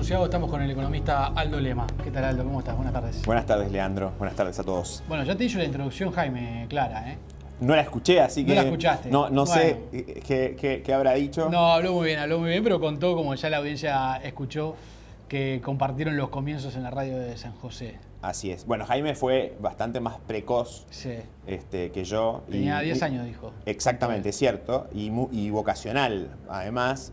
Asociado estamos con el economista Aldo Lema. ¿Qué tal, Aldo? ¿Cómo estás? Buenas tardes. Buenas tardes, Leandro. Buenas tardes a todos. Bueno, ya te hizo la introducción, Jaime, clara, ¿eh? No la escuché, así que... No la escuchaste. No Bueno. sé qué habrá dicho. No, habló muy bien, pero contó, como ya la audiencia escuchó, que compartieron los comienzos en la radio de San José. Así es. Bueno, Jaime fue bastante más precoz Sí. que yo. Tenía 10 años, dijo. Exactamente, cierto. Y vocacional, además.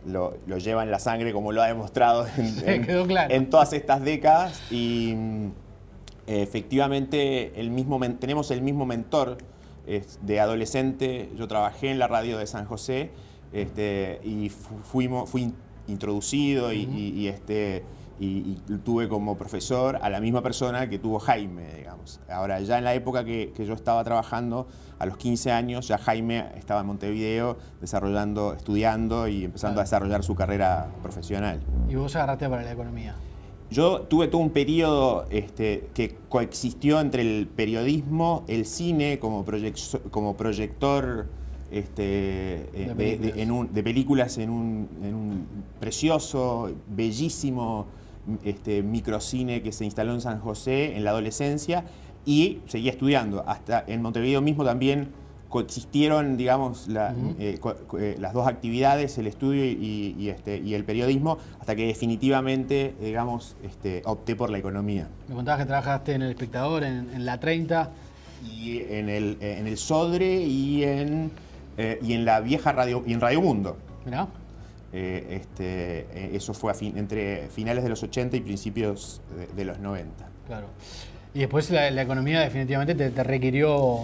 Lo lleva en la sangre, como lo ha demostrado Quedó claro. en todas estas décadas. Y efectivamente tenemos el mismo mentor de adolescente. Yo trabajé en la radio de San José y fui introducido y tuve como profesor a la misma persona que tuvo Jaime, digamos. Ahora, ya en la época que yo estaba trabajando, a los 15 años, ya Jaime estaba en Montevideo estudiando y empezando a desarrollar su carrera profesional. ¿Y vos agarraste para la economía? Yo tuve todo un periodo que coexistió entre el periodismo, el cine como proyector de películas en un precioso, bellísimo microcine que se instaló en San José en la adolescencia, y seguía estudiando. Hasta en Montevideo mismo también coexistieron, digamos, las dos actividades, el estudio y el periodismo, hasta que definitivamente, digamos, opté por la economía. Me contabas que trabajaste en El Espectador, en La 30. Y en el Sodre y en la vieja radio, y en Radio Mundo. Mirá. Eso fue entre finales de los 80 y principios de los 90. Claro. Y después la economía definitivamente te requirió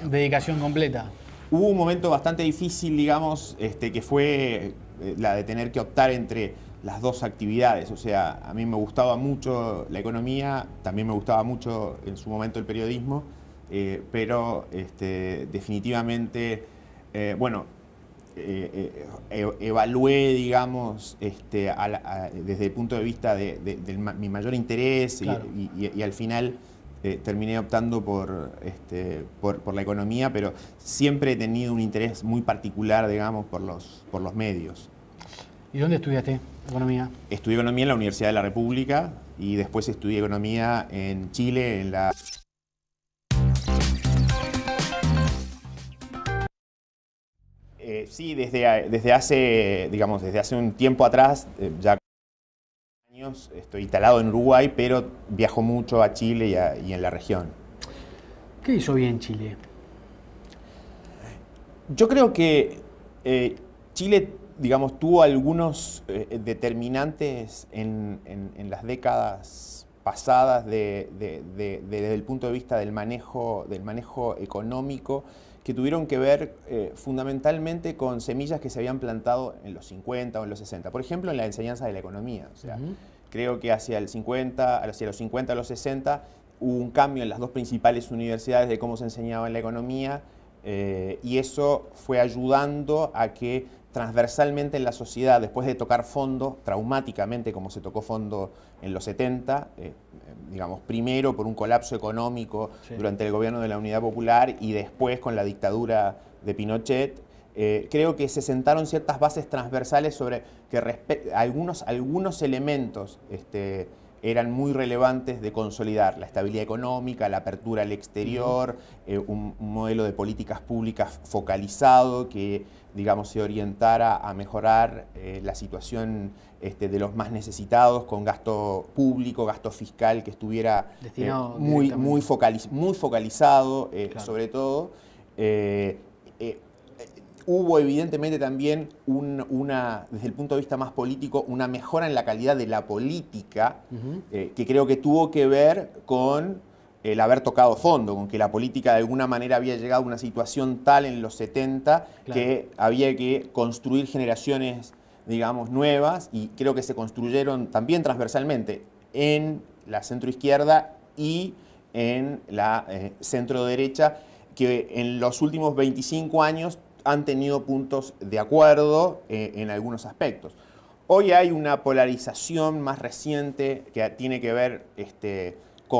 dedicación completa. Hubo un momento bastante difícil, digamos, que fue la de tener que optar entre las dos actividades. O sea, a mí me gustaba mucho la economía, también me gustaba mucho en su momento el periodismo, pero definitivamente, evalué, digamos, desde el punto de vista de mi mayor interés. Claro. y al final terminé optando por la economía, pero siempre he tenido un interés muy particular, digamos, por los medios. ¿Y dónde estudiaste economía? Estudié economía en la Universidad de la República y después estudié economía en Chile, en la... Sí, desde hace un tiempo atrás, ya años, estoy instalado en Uruguay, pero viajo mucho a Chile y en la región. ¿Qué hizo bien Chile? Yo creo que Chile, digamos, tuvo algunos determinantes en las décadas pasadas desde el punto de vista del manejo económico, que tuvieron que ver fundamentalmente con semillas que se habían plantado en los 50 o en los 60. Por ejemplo, en la enseñanza de la economía. O sea, creo que hacia los 50 a los 60 hubo un cambio en las dos principales universidades de cómo se enseñaba en la economía, y eso fue ayudando a que transversalmente en la sociedad, después de tocar fondo traumáticamente como se tocó fondo en los 70, digamos, primero por un colapso económico durante el gobierno de la Unidad Popular y después con la dictadura de Pinochet, creo que se sentaron ciertas bases transversales sobre que algunos elementos eran muy relevantes de consolidar: la estabilidad económica, la apertura al exterior, un modelo de políticas públicas focalizado que, digamos, se orientara a mejorar la situación de los más necesitados, con gasto público, gasto fiscal que estuviera muy focalizado, claro. Sobre todo. Hubo evidentemente también desde el punto de vista más político, una mejora en la calidad de la política, que creo que tuvo que ver con el haber tocado fondo, con que la política de alguna manera había llegado a una situación tal en los 70, claro, que había que construir generaciones, digamos, nuevas, y creo que se construyeron también transversalmente en la centroizquierda y en la centroderecha, que en los últimos 25 años han tenido puntos de acuerdo en algunos aspectos. Hoy hay una polarización más reciente que tiene que ver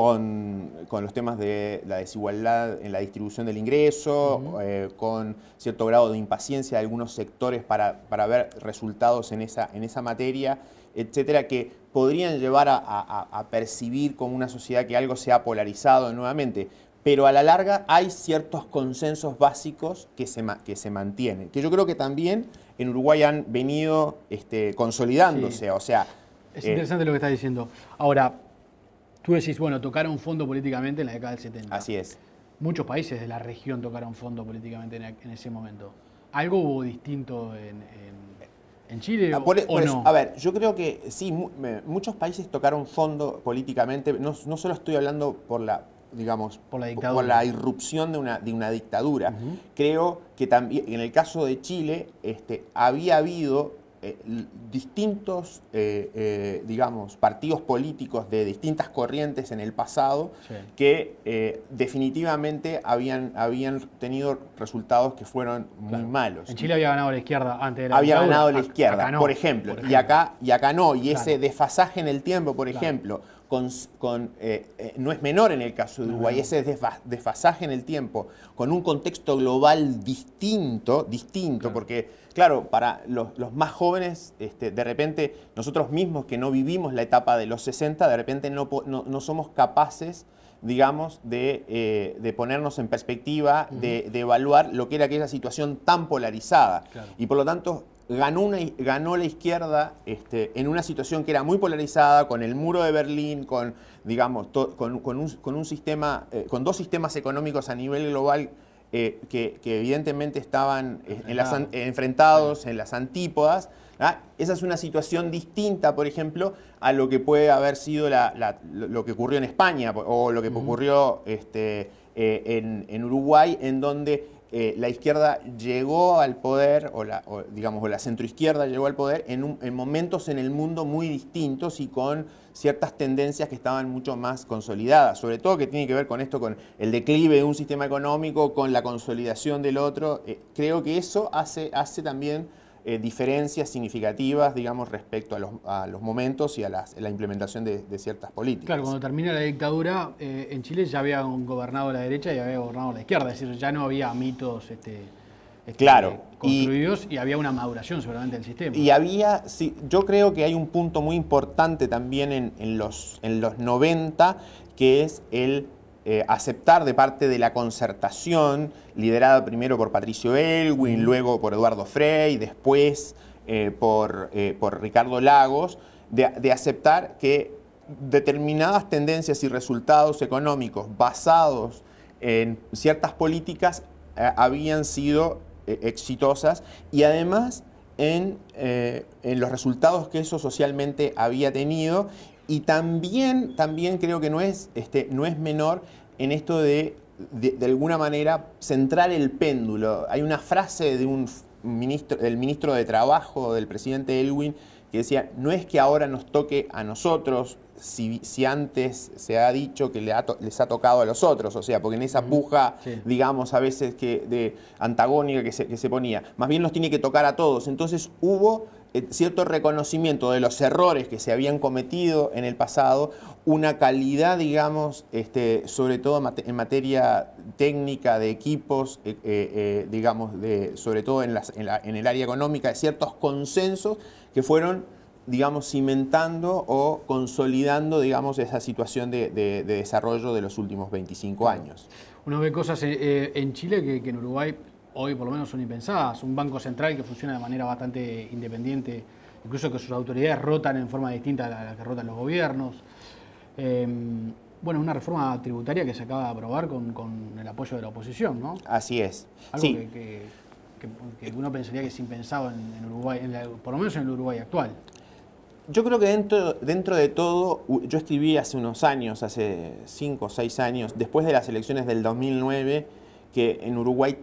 con los temas de la desigualdad en la distribución del ingreso, con cierto grado de impaciencia de algunos sectores para ver resultados en esa materia, etcétera, que podrían llevar a percibir como una sociedad que algo se ha polarizado nuevamente. Pero a la larga hay ciertos consensos básicos que se mantienen, que yo creo que también en Uruguay han venido consolidándose. Sí. O sea, es interesante lo que estás diciendo. Ahora, tú decís, bueno, tocaron fondo políticamente en la década del 70. Así es. Muchos países de la región tocaron fondo políticamente en ese momento. ¿Algo hubo distinto en Chile o no? A ver, yo creo que sí, muchos países tocaron fondo políticamente. No solo estoy hablando por la irrupción de una dictadura. Creo que también en el caso de Chile había habido distintos, partidos políticos de distintas corrientes en el pasado, sí, que definitivamente habían tenido resultados que fueron muy malos. En Chile había ganado la izquierda antes de la Había dictadura. ganado la izquierda, Acá no, por ejemplo. Y acá no. Y ese desfasaje en el tiempo, por ejemplo, no es menor en el caso de Uruguay, ese desfasaje en el tiempo, con un contexto global distinto, porque, claro, para los más jóvenes, de repente, nosotros mismos que no vivimos la etapa de los 60, de repente no somos capaces, digamos, de ponernos en perspectiva, de evaluar lo que era aquella situación tan polarizada. Claro. Y por lo tanto, ganó la izquierda en una situación que era muy polarizada, con el muro de Berlín, con un sistema, con dos sistemas económicos a nivel global que evidentemente estaban enfrentados en las antípodas. Esa es una situación distinta, por ejemplo, a lo que puede haber sido lo que ocurrió en España o lo que ocurrió en Uruguay, en donde la izquierda llegó al poder, o la centroizquierda llegó al poder en momentos en el mundo muy distintos y con ciertas tendencias que estaban mucho más consolidadas, sobre todo que tiene que ver con esto, con el declive de un sistema económico, con la consolidación del otro. Creo que eso hace también diferencias significativas, digamos, respecto a los momentos y a la implementación de ciertas políticas. Claro, cuando termina la dictadura, en Chile ya había gobernado la derecha y había gobernado la izquierda, es decir, ya no había mitos claro, construidos y había una maduración seguramente del sistema. Y sí, yo creo que hay un punto muy importante también en los 90, que es el aceptar de parte de la concertación, liderada primero por Patricio Aylwin, luego por Eduardo Frei, después por Ricardo Lagos, de aceptar que determinadas tendencias y resultados económicos basados en ciertas políticas habían sido exitosas, y además en los resultados que eso socialmente había tenido. Y también creo que no es menor en esto de alguna manera centrar el péndulo. Hay una frase del ministro de Trabajo, del presidente Aylwin, que decía: no es que ahora nos toque a nosotros, si antes se ha dicho que les ha tocado a los otros, o sea, porque en esa puja, digamos, a veces de antagónica que se ponía, más bien nos tiene que tocar a todos. Entonces hubo cierto reconocimiento de los errores que se habían cometido en el pasado, una calidad, digamos, sobre todo en materia técnica de equipos, digamos, sobre todo en el área económica, de ciertos consensos que fueron, digamos, cimentando o consolidando, digamos, esa situación de desarrollo de los últimos 25 años. Uno ve cosas en Chile que en Uruguay hoy por lo menos son impensadas. Un banco central que funciona de manera bastante independiente, incluso que sus autoridades rotan en forma distinta a la que rotan los gobiernos. Bueno, una reforma tributaria que se acaba de aprobar con el apoyo de la oposición, ¿no? Así es. Algo que uno pensaría que es impensado en Uruguay, por lo menos en el Uruguay actual. Yo creo que dentro de todo, yo escribí hace unos años, hace 5 o 6 años, después de las elecciones del 2009, que en Uruguay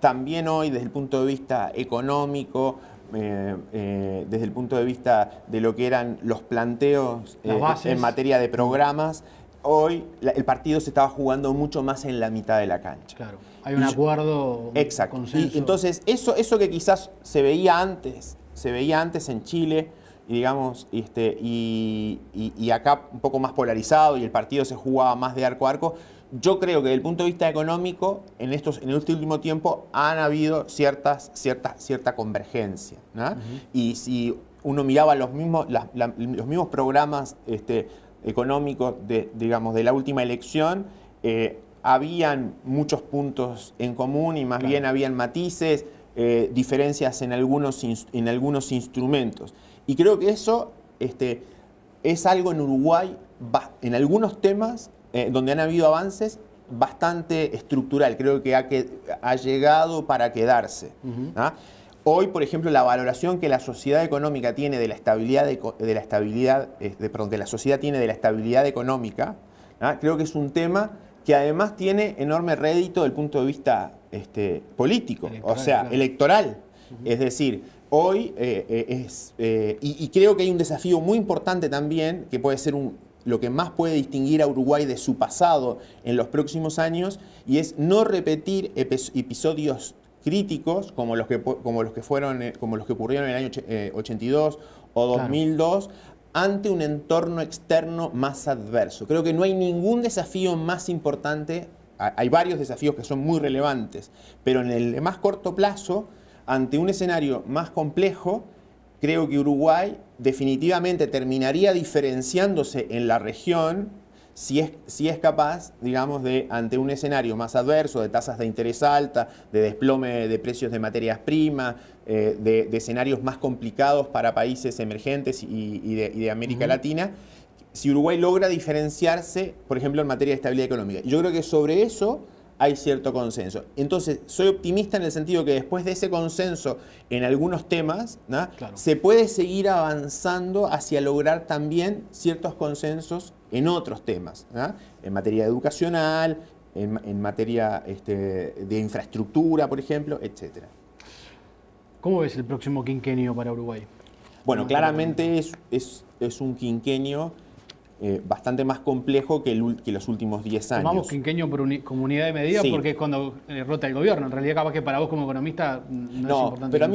también hoy, desde el punto de vista económico, desde el punto de vista de lo que eran los planteos en materia de programas, hoy el partido se estaba jugando mucho más en la mitad de la cancha. Claro, hay un acuerdo, exacto. Un consenso. Y entonces eso que quizás se veía antes en Chile, digamos, y acá un poco más polarizado y el partido se jugaba más de arco a arco. Yo creo que desde el punto de vista económico, en este último tiempo han habido cierta convergencia, ¿no? Y si uno miraba los mismos programas económicos digamos, de la última elección, habían muchos puntos en común y más bien habían matices, diferencias en algunos instrumentos. Y creo que eso es algo en Uruguay, en algunos temas, donde han habido avances, bastante estructural. Creo que ha llegado para quedarse. ¿Ah? Hoy, por ejemplo, la valoración que la sociedad económica tiene de la estabilidad, que la sociedad tiene de la estabilidad económica, ¿ah? Creo que es un tema que además tiene enorme rédito desde el punto de vista político, electoral. Es decir, hoy y creo que hay un desafío muy importante también, que puede ser lo que más puede distinguir a Uruguay de su pasado en los próximos años, y es no repetir episodios críticos como los que ocurrieron en el año 82 o 2002, ante un entorno externo más adverso. Creo que no hay ningún desafío más importante. Hay varios desafíos que son muy relevantes, pero en el más corto plazo, ante un escenario más complejo, creo que Uruguay definitivamente terminaría diferenciándose en la región si es capaz, digamos, ante un escenario más adverso, de tasas de interés alta, de desplome de precios de materias primas, de escenarios más complicados para países emergentes y de América Latina, si Uruguay logra diferenciarse, por ejemplo, en materia de estabilidad económica. Yo creo que sobre eso hay cierto consenso. Entonces, soy optimista en el sentido que después de ese consenso en algunos temas, ¿no? Se puede seguir avanzando hacia lograr también ciertos consensos en otros temas, ¿no? En materia educacional, en materia de infraestructura, por ejemplo, etc. ¿Cómo ves el próximo quinquenio para Uruguay? Bueno, claramente es un quinquenio bastante más complejo que los últimos 10 años. Tomamos quinquenio por comunidad de medida porque es cuando rota el gobierno. En realidad, capaz que para vos como economista no es importante. Pero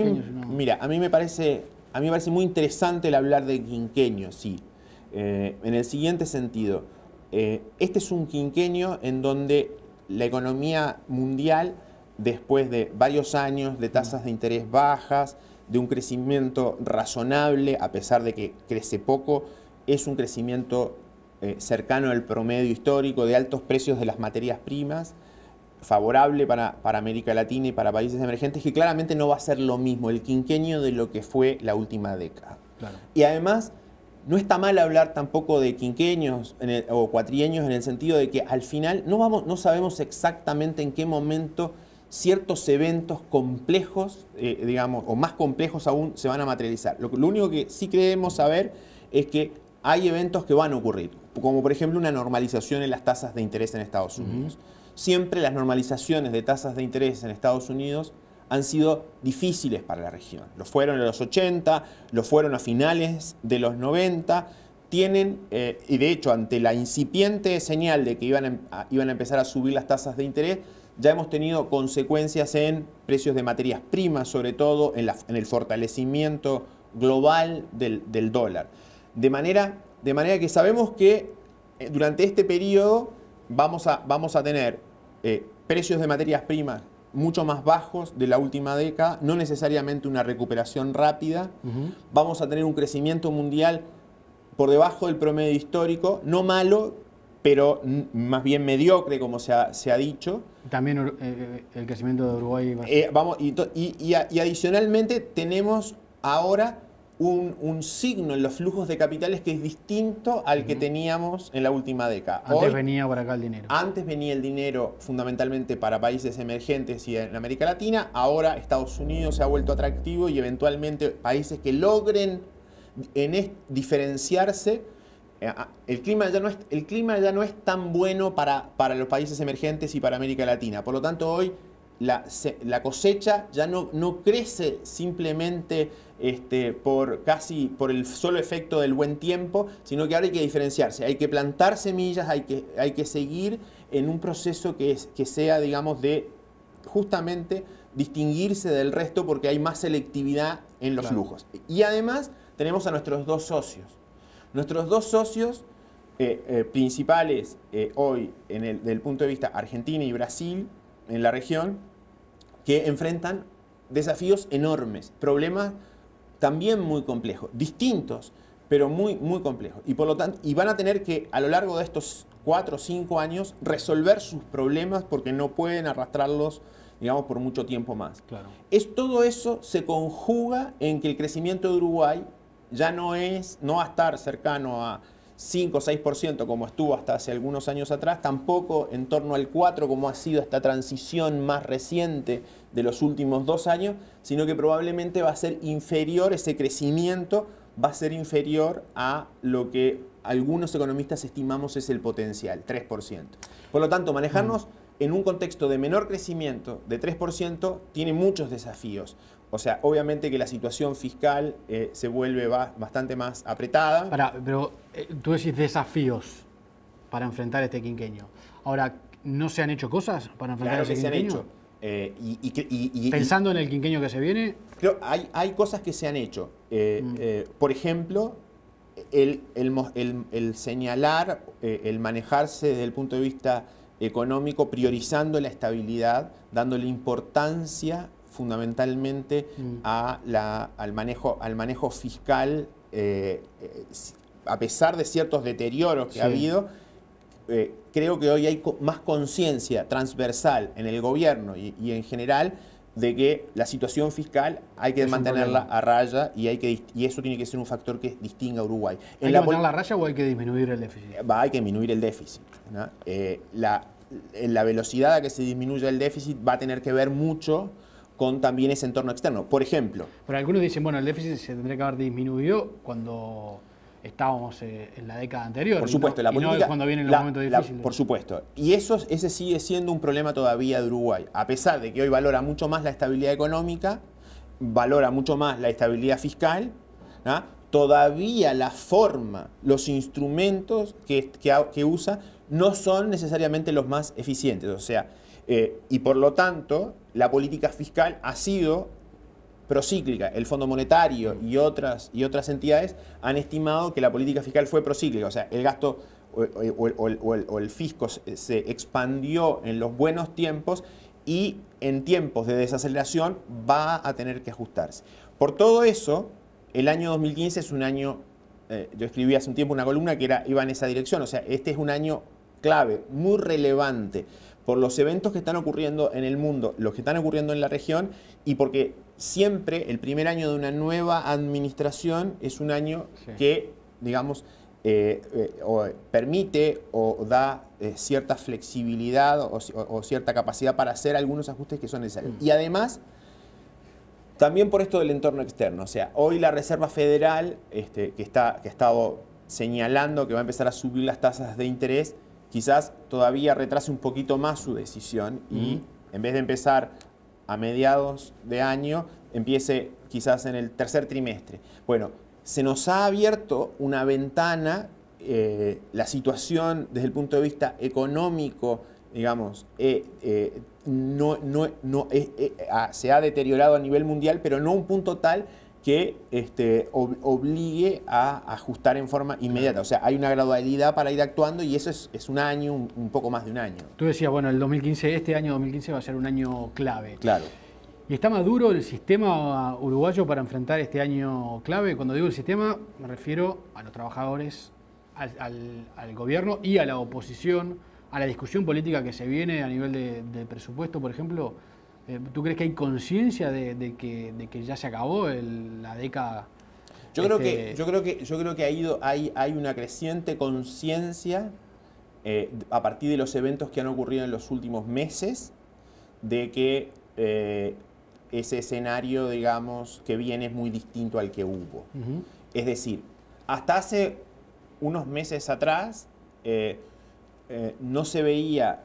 mira, a mí me parece muy interesante el hablar de quinquenio, sí. En el siguiente sentido, este es un quinquenio en donde la economía mundial, después de varios años de tasas de interés bajas, de un crecimiento razonable, a pesar de que crece poco, es un crecimiento cercano al promedio histórico, de altos precios de las materias primas, favorable para América Latina y para países emergentes, que claramente no va a ser lo mismo el quinquenio de lo que fue la última década. Claro. Y además, no está mal hablar tampoco de quinquenios o cuatrienios, en el sentido de que al final no sabemos exactamente en qué momento ciertos eventos complejos, digamos, o más complejos aún, se van a materializar. Lo único que sí creemos saber es que hay eventos que van a ocurrir, como por ejemplo una normalización en las tasas de interés en Estados Unidos. Siempre las normalizaciones de tasas de interés en Estados Unidos han sido difíciles para la región. Lo fueron en los 80, lo fueron a finales de los 90, y de hecho, ante la incipiente señal de que iban a empezar a subir las tasas de interés, ya hemos tenido consecuencias en precios de materias primas, sobre todo en el fortalecimiento global del dólar. De manera que sabemos que durante este periodo vamos a tener precios de materias primas mucho más bajos de la última década, no necesariamente una recuperación rápida. Vamos a tener un crecimiento mundial por debajo del promedio histórico, no malo, pero más bien mediocre, como se ha dicho. También el crecimiento de Uruguay. Y adicionalmente tenemos ahora un signo en los flujos de capitales que es distinto al que teníamos en la última década. Antes venía para acá el dinero. Antes venía el dinero fundamentalmente para países emergentes y en América Latina. Ahora Estados Unidos se ha vuelto atractivo y eventualmente países que logren diferenciarse. El clima ya no es tan bueno para los países emergentes y para América Latina. Por lo tanto, hoy la cosecha ya no crece simplemente por el solo efecto del buen tiempo, sino que ahora hay que diferenciarse, hay que plantar semillas, hay que seguir en un proceso que sea, digamos, de justamente distinguirse del resto, porque hay más selectividad en los flujos. Y además tenemos a nuestros dos socios. Nuestros dos socios principales hoy, desde el punto de vista Argentina y Brasil, en la región, que enfrentan desafíos enormes, problemas también muy complejos, distintos, pero muy, muy complejos. Y por lo tanto, van a tener que, a lo largo de estos 4 o 5 años, resolver sus problemas porque no pueden arrastrarlos, digamos, por mucho tiempo más. Claro. Todo eso se conjuga en que el crecimiento de Uruguay ya no va a estar cercano a 5 o 6% como estuvo hasta hace algunos años atrás, tampoco en torno al 4% como ha sido esta transición más reciente de los últimos 2 años, sino que probablemente va a ser inferior, ese crecimiento va a ser inferior a lo que algunos economistas estimamos es el potencial, 3%. Por lo tanto, manejarnos en un contexto de menor crecimiento, de 3%, tiene muchos desafíos. O sea, obviamente que la situación fiscal se vuelve bastante más apretada. Pero tú decís desafíos para enfrentar este quinquenio. Ahora, ¿no se han hecho cosas para enfrentar Claro que ese quinquenio? se han hecho. Pensando en el quinquenio que se viene. Creo hay cosas que se han hecho. Por ejemplo, el señalar, el manejarse desde el punto de vista económico, priorizando la estabilidad, dándole importancia fundamentalmente al manejo fiscal, a pesar de ciertos deterioros que ha habido. Creo que hoy hay más conciencia transversal en el gobierno y en general de que la situación fiscal hay que mantenerla a raya y eso tiene que ser un factor que distinga a Uruguay. ¿Hay que mantenerla a raya o hay que disminuir el déficit? Hay que disminuir el déficit, ¿no? La velocidad a que se disminuya el déficit va a tener que ver mucho con también ese entorno externo. Por ejemplo... Pero algunos dicen, bueno, el déficit se tendría que haber disminuido cuando estábamos en la década anterior. Por supuesto, la política... Y no cuando vienen los momentos difíciles. Por supuesto. Y ese sigue siendo un problema todavía de Uruguay. A pesar de que hoy valora mucho más la estabilidad económica, valora mucho más la estabilidad fiscal, ¿no? Todavía la forma, los instrumentos que usa no son necesariamente los más eficientes. O sea, y por lo tanto, la política fiscal ha sido procíclica. El Fondo Monetario y otras entidades han estimado que la política fiscal fue procíclica. O sea, el gasto o el fisco se expandió en los buenos tiempos y en tiempos de desaceleración va a tener que ajustarse. Por todo eso, el año 2015 es un año, yo escribí hace un tiempo una columna que iba en esa dirección. O sea, este es un año clave, muy relevante, por los eventos que están ocurriendo en el mundo, los que están ocurriendo en la región, y porque siempre el primer año de una nueva administración es un año que, digamos, permite o da cierta flexibilidad o cierta capacidad para hacer algunos ajustes que son necesarios. Y además, también por esto del entorno externo. O sea, hoy la Reserva Federal, que ha estado señalando que va a empezar a subir las tasas de interés, quizás todavía retrase un poquito más su decisión y en vez de empezar a mediados de año, empiece quizás en el tercer trimestre. Bueno, se nos ha abierto una ventana, la situación desde el punto de vista económico, digamos, se ha deteriorado a nivel mundial, pero no a un punto tal que obligue a ajustar en forma inmediata. O sea, hay una gradualidad para ir actuando y eso es un año, un poco más de un año. Tú decías, bueno, este año 2015 va a ser un año clave. Claro. ¿Y está maduro el sistema uruguayo para enfrentar este año clave? Cuando digo el sistema, me refiero a los trabajadores, al gobierno y a la oposición, a la discusión política que se viene a nivel de presupuesto, por ejemplo. ¿Tú crees que hay conciencia de que ya se acabó la década? Yo creo que hay una creciente conciencia a partir de los eventos que han ocurrido en los últimos meses de que ese escenario, digamos, que viene es muy distinto al que hubo. Es decir, hasta hace unos meses atrás no se veía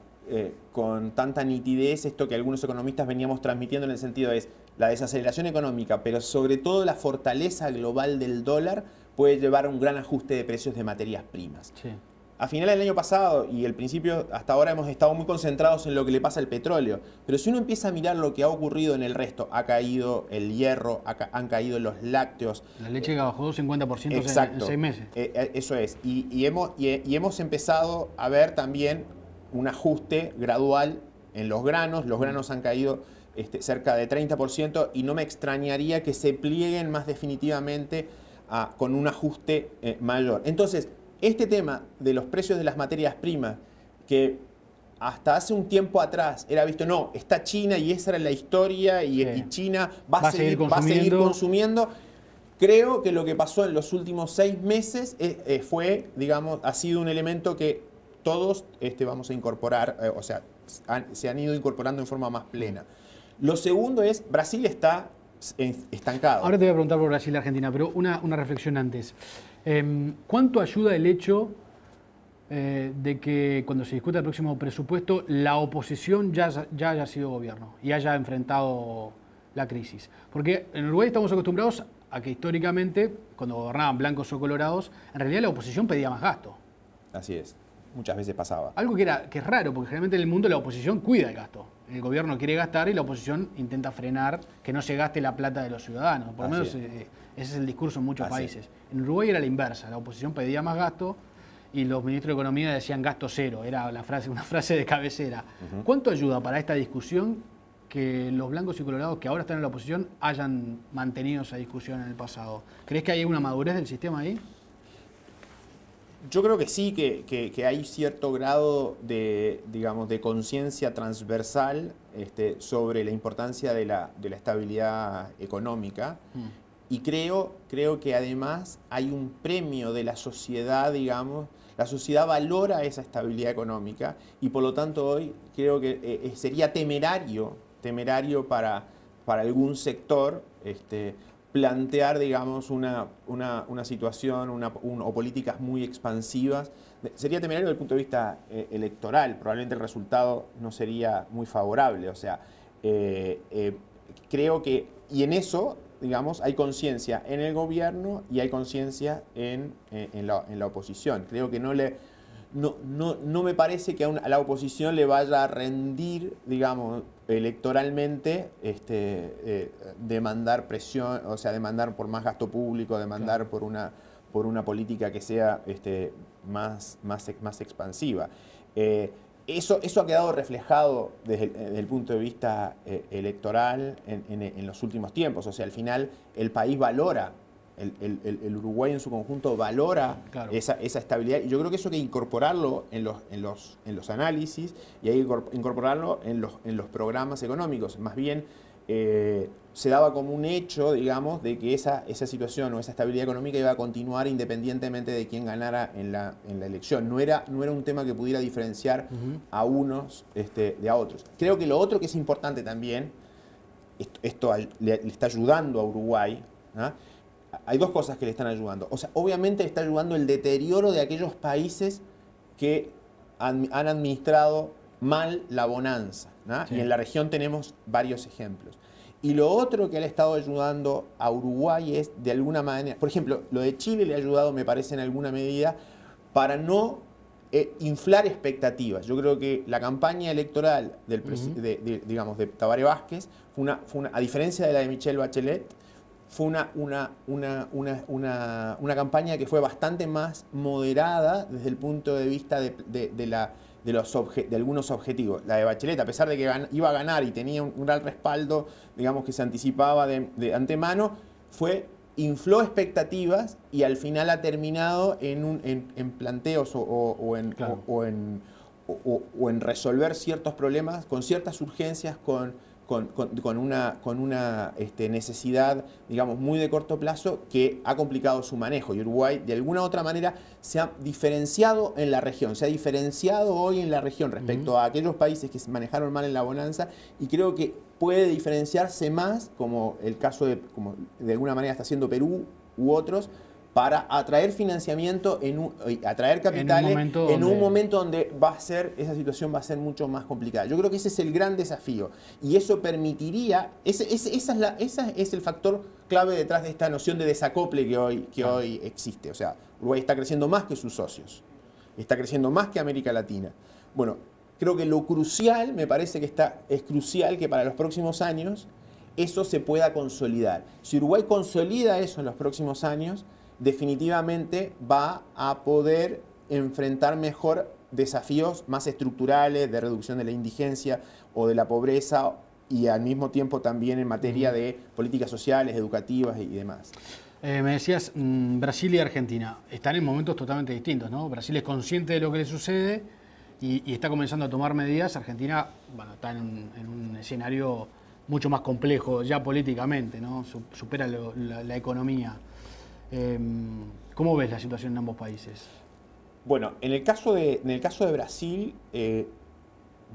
con tanta nitidez esto que algunos economistas veníamos transmitiendo, en el sentido es la desaceleración económica, pero sobre todo la fortaleza global del dólar puede llevar a un gran ajuste de precios de materias primas. Sí. a finales del año pasado y el principio, hasta ahora hemos estado muy concentrados en lo que le pasa al petróleo. Pero si uno empieza a mirar lo que ha ocurrido en el resto, ha caído el hierro, han caído los lácteos. La leche que bajó 50% Exacto, en 6 meses. Eso es. Y hemos empezado a ver también un ajuste gradual en los granos. Los granos han caído cerca de 30% y no me extrañaría que se plieguen más definitivamente con un ajuste mayor. Entonces, este tema de los precios de las materias primas, que hasta hace un tiempo atrás era visto, no, está China y esa era la historia y China va a seguir consumiendo. Creo que lo que pasó en los últimos 6 meses fue, digamos, ha sido un elemento que todos vamos a incorporar, o sea, se han ido incorporando en forma más plena. Lo segundo es, Brasil está estancado. Ahora te voy a preguntar por Brasil y Argentina, pero una reflexión antes. ¿Cuánto ayuda el hecho de que cuando se discuta el próximo presupuesto la oposición ya haya sido gobierno y haya enfrentado la crisis? Porque en Uruguay estamos acostumbrados a que históricamente, cuando gobernaban blancos o colorados, en realidad la oposición pedía más gasto. Así es. Muchas veces pasaba. Algo que es raro, porque generalmente en el mundo la oposición cuida el gasto. El gobierno quiere gastar y la oposición intenta frenar que no se gaste la plata de los ciudadanos. Por lo menos ese es el discurso en muchos países. En Uruguay era la inversa. La oposición pedía más gasto y los ministros de Economía decían gasto cero. Era una frase de cabecera. ¿Cuánto ayuda para esta discusión que los blancos y colorados que ahora están en la oposición hayan mantenido esa discusión en el pasado? ¿Crees que hay una madurez del sistema ahí? Yo creo que sí, que hay cierto grado de, digamos, de conciencia transversal sobre la importancia de la estabilidad económica. Y creo que además hay un premio de la sociedad, digamos, la sociedad valora esa estabilidad económica y por lo tanto hoy creo que sería temerario para algún sector plantear, digamos, una situación o políticas muy expansivas. Sería temerario desde el punto de vista electoral. Probablemente el resultado no sería muy favorable. O sea, creo que, y en eso, digamos, hay conciencia en el gobierno y hay conciencia en la oposición. Creo que no me parece que a la oposición le vaya a rendir, digamos, electoralmente demandar presión, o sea, demandar por más gasto público, demandar por una política que sea más expansiva. Eso ha quedado reflejado desde el punto de vista electoral en los últimos tiempos. O sea, al final el país valora, el Uruguay en su conjunto valora esa estabilidad. Y yo creo que eso hay que incorporarlo en los análisis y hay que incorporarlo en los programas económicos. Más bien se daba como un hecho, digamos, de que esa situación o esa estabilidad económica iba a continuar independientemente de quién ganara en la elección. No era un tema que pudiera diferenciar a unos de a otros. Creo que lo otro que es importante también, esto le está ayudando a Uruguay, ¿no? Hay dos cosas que le están ayudando. O sea, obviamente le está ayudando el deterioro de aquellos países que han administrado mal la bonanza, ¿no? Sí. Y en la región tenemos varios ejemplos. Y lo otro que le ha estado ayudando a Uruguay es, de alguna manera, por ejemplo, lo de Chile le ha ayudado, me parece, en alguna medida, para no inflar expectativas. Yo creo que la campaña electoral digamos, de Tabaré Vázquez a diferencia de la de Michelle Bachelet, fue una campaña que fue bastante más moderada desde el punto de vista de algunos objetivos. La de Bachelet, a pesar de que iba a ganar y tenía un gran respaldo, digamos, que se anticipaba de antemano, infló expectativas y al final ha terminado en planteos o en resolver ciertos problemas con ciertas urgencias, con una necesidad, digamos, muy de corto plazo que ha complicado su manejo. Y Uruguay, de alguna u otra manera, se ha diferenciado en la región, se ha diferenciado hoy en la región respecto a aquellos países que se manejaron mal en la bonanza, y creo que puede diferenciarse más, como el caso como de alguna manera está haciendo Perú u otros, para atraer financiamiento, atraer capitales en un momento donde esa situación va a ser mucho más complicada. Yo creo que ese es el gran desafío y eso permitiría, ese es el factor clave detrás de esta noción de desacople que hoy existe. O sea, Uruguay está creciendo más que sus socios. está creciendo más que América Latina. Bueno, creo que lo crucial, me parece que es crucial que para los próximos años eso se pueda consolidar. Si Uruguay consolida eso en los próximos años, definitivamente va a poder enfrentar mejor desafíos más estructurales de reducción de la indigencia o de la pobreza y al mismo tiempo también en materia de políticas sociales, educativas y demás. Me decías, Brasil y Argentina están en momentos totalmente distintos, ¿no? Brasil es consciente de lo que le sucede y está comenzando a tomar medidas. Argentina, bueno, está en un escenario mucho más complejo ya políticamente, ¿no? Supera la economía. ¿Cómo ves la situación en ambos países? Bueno, en el caso de Brasil,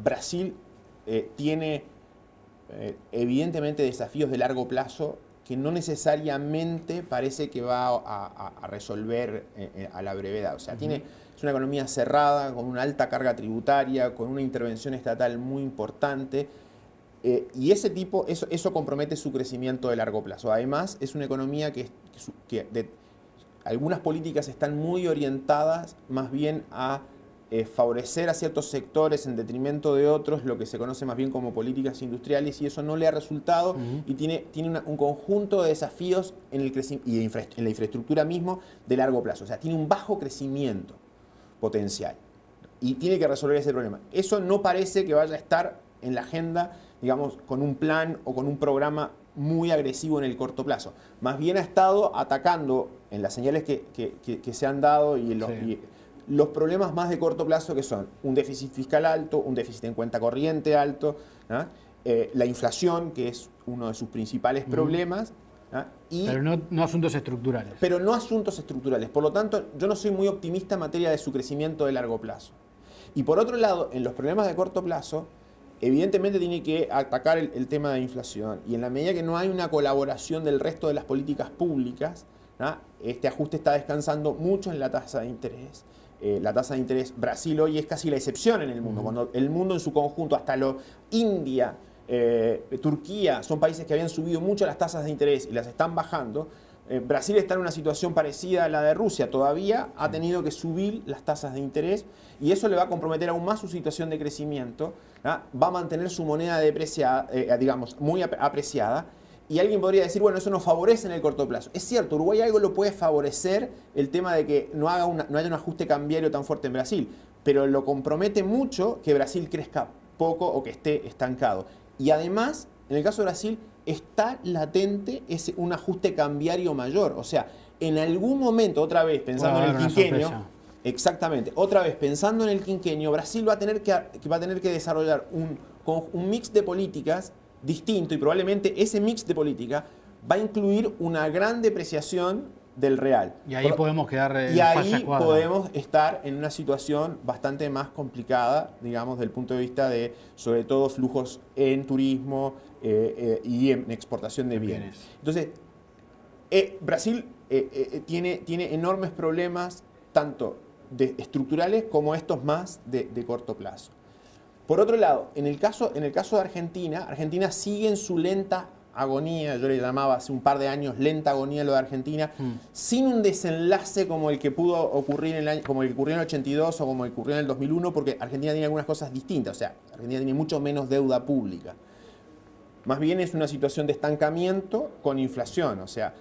Brasil tiene evidentemente desafíos de largo plazo que no necesariamente parece que va a resolver a la brevedad. O sea, es una economía cerrada, con una alta carga tributaria, con una intervención estatal muy importante, y eso compromete su crecimiento de largo plazo. Además, es una economía algunas políticas están muy orientadas más bien a favorecer a ciertos sectores en detrimento de otros, lo que se conoce más bien como políticas industriales, y eso no le ha resultado y tiene un conjunto de desafíos en el crecimiento y en la infraestructura mismo de largo plazo. O sea, tiene un bajo crecimiento potencial y tiene que resolver ese problema. Eso no parece que vaya a estar en la agenda, digamos, con un plan o con un programa muy agresivo en el corto plazo. Más bien ha estado atacando en las señales que se han dado y los problemas más de corto plazo, que son un déficit fiscal alto, un déficit en cuenta corriente alto, ¿no? La inflación, que es uno de sus principales problemas. ¿no? Pero no asuntos estructurales. Pero no asuntos estructurales. Por lo tanto, yo no soy muy optimista en materia de su crecimiento de largo plazo. Y por otro lado, en los problemas de corto plazo, evidentemente tiene que atacar el tema de inflación. Y en la medida que no hay una colaboración del resto de las políticas públicas, ¿no? Este ajuste está descansando mucho en la tasa de interés. La tasa de interés, Brasil hoy es casi la excepción en el mundo. Cuando el mundo en su conjunto, hasta India, Turquía, son países que habían subido mucho las tasas de interés y las están bajando. Brasil está en una situación parecida a la de Rusia. Todavía ha tenido que subir las tasas de interés y eso le va a comprometer aún más su situación de crecimiento. ¿no? Va a mantener su moneda depreciada, digamos, muy apreciada. Y alguien podría decir, bueno, eso nos favorece en el corto plazo. Es cierto, Uruguay algo lo puede favorecer el tema de que no haya un ajuste cambiario tan fuerte en Brasil, pero lo compromete mucho que Brasil crezca poco o que esté estancado. Y además, en el caso de Brasil, está latente un ajuste cambiario mayor. O sea, en algún momento, otra vez, pensando en el quinquenio, exactamente, otra vez pensando en el quinquenio, Brasil va a tener que desarrollar un mix de políticas distinto y probablemente ese mix de política va a incluir una gran depreciación del real. Y ahí podemos quedar y ahí podemos estar en una situación bastante más complicada, digamos, desde el punto de vista de, sobre todo, flujos en turismo y en exportación de bienes. Entonces, Brasil tiene enormes problemas, tanto estructurales como estos más de corto plazo. Por otro lado, en el caso de Argentina sigue en su lenta agonía, yo le llamaba hace un par de años lenta agonía lo de Argentina, sin un desenlace como el que pudo ocurrir como el que ocurrió en el 82 o como el que ocurrió en el 2001, porque Argentina tiene algunas cosas distintas, o sea, Argentina tiene mucho menos deuda pública. Más bien es una situación de estancamiento con inflación, o sea,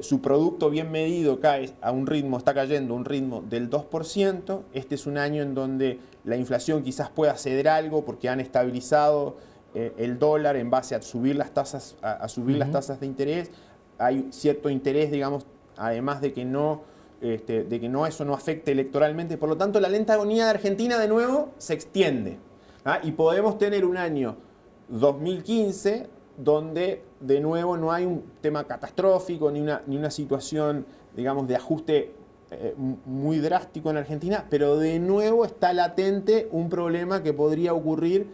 su producto bien medido está cayendo a un ritmo del 2%. Este es un año en donde la inflación quizás pueda ceder algo porque han estabilizado el dólar en base a subir las tasas, las tasas de interés. Hay cierto interés, digamos, además de que eso no afecte electoralmente. Por lo tanto, la lenta agonía de Argentina de nuevo se extiende. Y podemos tener un año 2015 donde de nuevo no hay un tema catastrófico ni una situación, digamos, de ajuste muy drástico en Argentina, pero de nuevo está latente un problema que podría ocurrir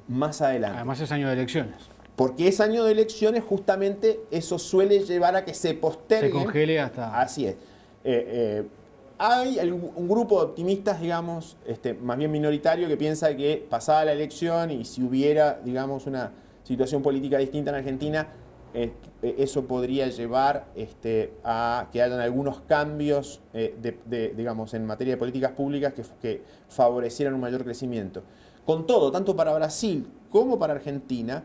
más adelante. Además es año de elecciones. Porque es año de elecciones, justamente eso suele llevar a que se postergue. Se congele hasta... Así es. Hay un grupo de optimistas, digamos, más bien minoritario, que piensa que pasada la elección y si hubiera, digamos, una situación política distinta en Argentina, eso podría llevar a que hayan algunos cambios digamos, en materia de políticas públicas que favorecieran un mayor crecimiento. Con todo, tanto para Brasil como para Argentina,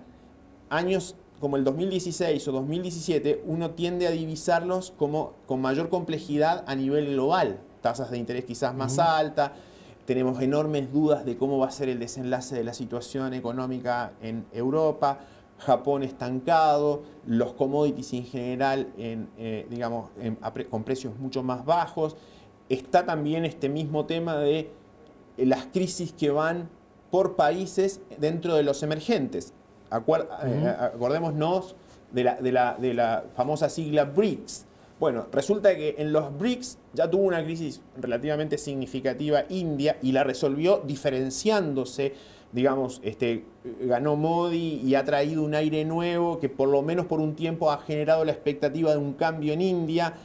años como el 2016 o 2017, uno tiende a divisarlos como con mayor complejidad a nivel global. Tasas de interés quizás más altas, tenemos enormes dudas de cómo va a ser el desenlace de la situación económica en Europa, Japón estancado, los commodities en general digamos, con precios mucho más bajos. Está también este mismo tema de las crisis que van por países dentro de los emergentes. Acordémonos de la famosa sigla BRICS. Bueno, resulta que en los BRICS ya tuvo una crisis relativamente significativa India y la resolvió diferenciándose, digamos, ganó Modi y ha traído un aire nuevo que por lo menos por un tiempo ha generado la expectativa de un cambio en India,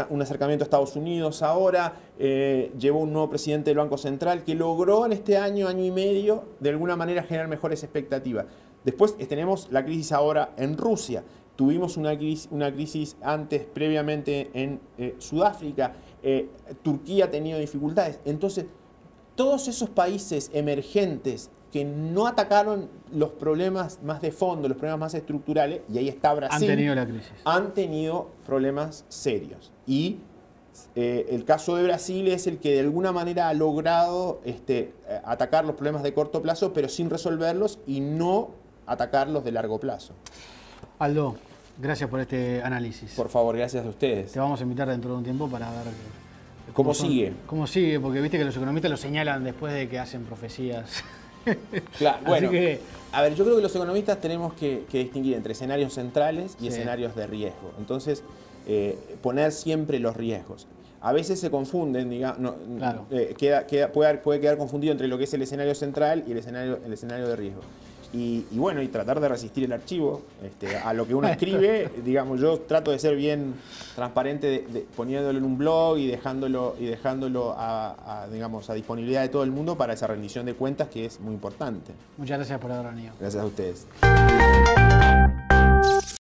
un acercamiento a Estados Unidos ahora, llevó un nuevo presidente del Banco Central que logró en este año y medio de alguna manera generar mejores expectativas. Después tenemos la crisis ahora en Rusia. Tuvimos una crisis antes, previamente en Sudáfrica. Turquía ha tenido dificultades. Entonces, todos esos países emergentes que no atacaron los problemas más de fondo, los problemas más estructurales, y ahí está Brasil, han tenido la crisis. Han tenido problemas serios. Y el caso de Brasil es el que de alguna manera ha logrado atacar los problemas de corto plazo, pero sin resolverlos y no atacarlos de largo plazo. Aldo, gracias por este análisis. Por favor, gracias a ustedes. Te vamos a invitar dentro de un tiempo para ver cómo sigue. Cómo sigue, porque viste que los economistas lo señalan después de que hacen profecías. Claro, bueno, a ver, yo creo que los economistas tenemos que distinguir entre escenarios centrales y escenarios de riesgo. Entonces, poner siempre los riesgos. A veces se confunden, digamos, claro. Puede quedar confundido entre lo que es el escenario central y el escenario de riesgo. Y bueno, y tratar de resistir el archivo a lo que uno escribe. Digamos, yo trato de ser bien transparente poniéndolo en un blog y dejándolo digamos, a disponibilidad de todo el mundo para esa rendición de cuentas que es muy importante. Muchas gracias por haber venido. Gracias a ustedes.